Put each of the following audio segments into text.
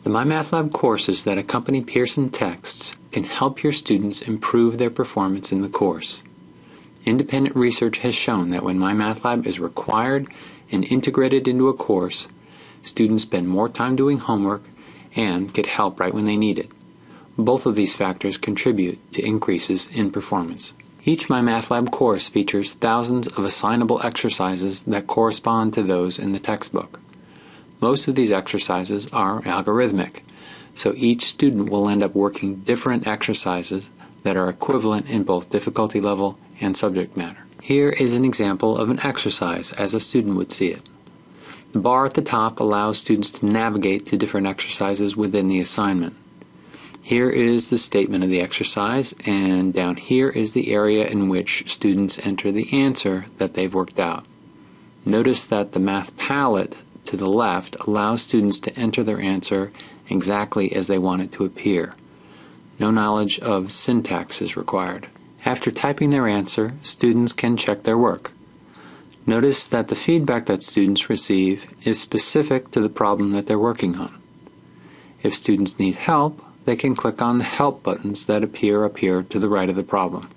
The MyMathLab courses that accompany Pearson texts can help your students improve their performance in the course. Independent research has shown that when MyMathLab is required and integrated into a course, students spend more time doing homework and get help right when they need it. Both of these factors contribute to increases in performance. Each MyMathLab course features thousands of assignable exercises that correspond to those in the textbook. Most of these exercises are algorithmic, so each student will end up working different exercises that are equivalent in both difficulty level and subject matter. Here is an example of an exercise as a student would see it. The bar at the top allows students to navigate to different exercises within the assignment. Here is the statement of the exercise, and down here is the area in which students enter the answer that they've worked out. Notice that the math palette to the left allows students to enter their answer exactly as they want it to appear. No knowledge of syntax is required. After typing their answer, students can check their work. Notice that the feedback that students receive is specific to the problem that they're working on. If students need help, they can click on the Help buttons that appear up here to the right of the problem.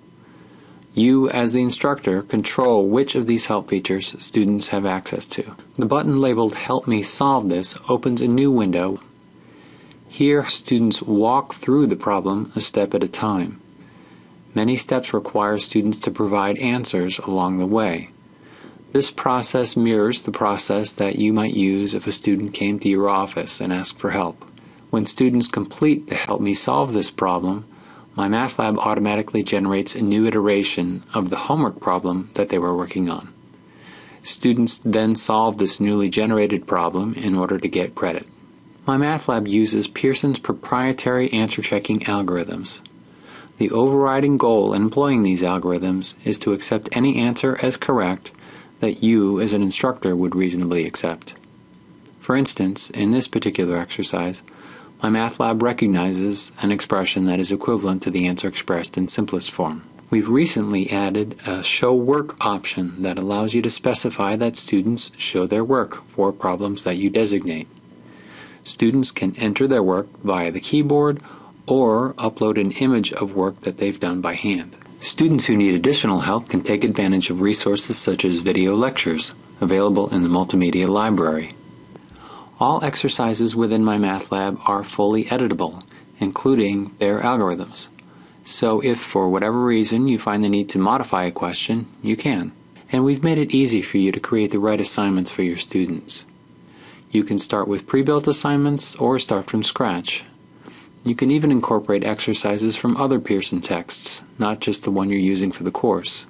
You, as the instructor, control which of these help features students have access to. The button labeled Help Me Solve This opens a new window. Here, students walk through the problem a step at a time. Many steps require students to provide answers along the way. This process mirrors the process that you might use if a student came to your office and asked for help. When students complete the Help Me Solve This problem, MyMathLab automatically generates a new iteration of the homework problem that they were working on. Students then solve this newly generated problem in order to get credit. MyMathLab uses Pearson's proprietary answer-checking algorithms. The overriding goal in employing these algorithms is to accept any answer as correct that you, as an instructor, would reasonably accept. For instance, in this particular exercise, MyMathLab recognizes an expression that is equivalent to the answer expressed in simplest form. We've recently added a Show Work option that allows you to specify that students show their work for problems that you designate. Students can enter their work via the keyboard or upload an image of work that they've done by hand. Students who need additional help can take advantage of resources such as video lectures, available in the Multimedia Library. All exercises within MyMathLab are fully editable, including their algorithms. So if for whatever reason you find the need to modify a question, you can. And we've made it easy for you to create the right assignments for your students. You can start with pre-built assignments or start from scratch. You can even incorporate exercises from other Pearson texts, not just the one you're using for the course.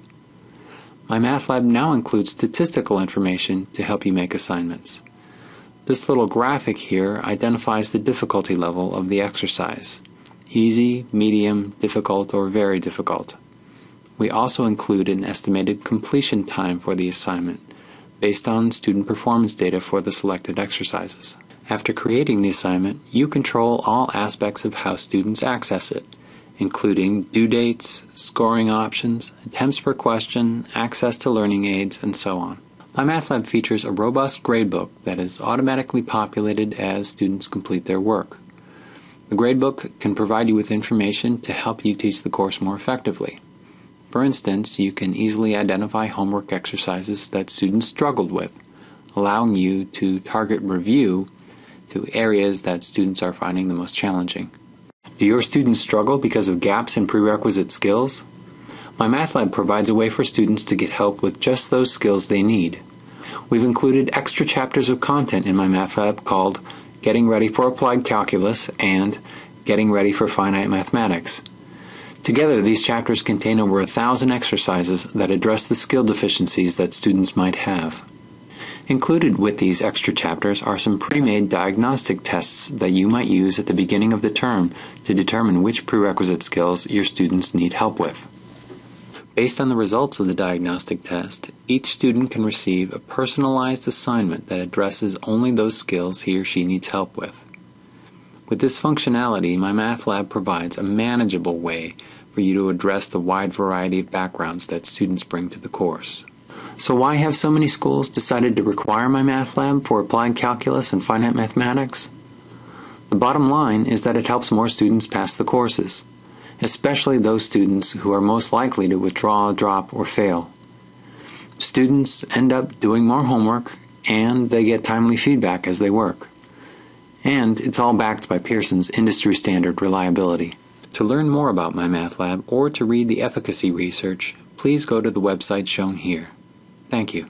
MyMathLab now includes statistical information to help you make assignments. This little graphic here identifies the difficulty level of the exercise: easy, medium, difficult, or very difficult. We also include an estimated completion time for the assignment, based on student performance data for the selected exercises. After creating the assignment, you control all aspects of how students access it, including due dates, scoring options, attempts per question, access to learning aids, and so on. MyMathLab features a robust gradebook that is automatically populated as students complete their work. The gradebook can provide you with information to help you teach the course more effectively. For instance, you can easily identify homework exercises that students struggled with, allowing you to target review to areas that students are finding the most challenging. Do your students struggle because of gaps in prerequisite skills? MyMathLab provides a way for students to get help with just those skills they need. We've included extra chapters of content in MyMathLab called Getting Ready for Applied Calculus and Getting Ready for Finite Mathematics. Together, these chapters contain over 1,000 exercises that address the skill deficiencies that students might have. Included with these extra chapters are some pre-made diagnostic tests that you might use at the beginning of the term to determine which prerequisite skills your students need help with. Based on the results of the diagnostic test, each student can receive a personalized assignment that addresses only those skills he or she needs help with. With this functionality, MyMathLab provides a manageable way for you to address the wide variety of backgrounds that students bring to the course. So why have so many schools decided to require MyMathLab for applied calculus and finite mathematics? The bottom line is that it helps more students pass the courses, especially those students who are most likely to withdraw, drop, or fail. Students end up doing more homework, and they get timely feedback as they work. And it's all backed by Pearson's industry-standard reliability. To learn more about MyMathLab or to read the efficacy research, please go to the website shown here. Thank you.